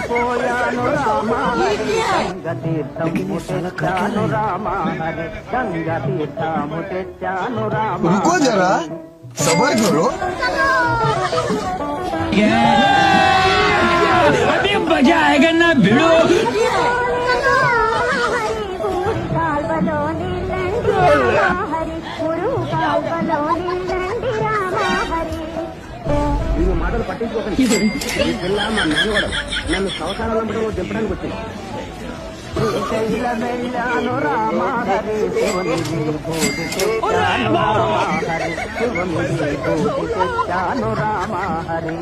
పోయాను రామా హరి గంగతీర్థము తెచ్చాను రామా హరి గంగతీర్థము తెచ్చాను రామా. रुको जरा सबर करो. अभी मजा आएगा ना भिड़ो. మాటలు పట్టించుకోకండి. నన్ను సంవత్సరాల దింపడానికి వచ్చింది. వెళ్ళాను రామా హరి శివుని తెచ్చాను రామా హరి.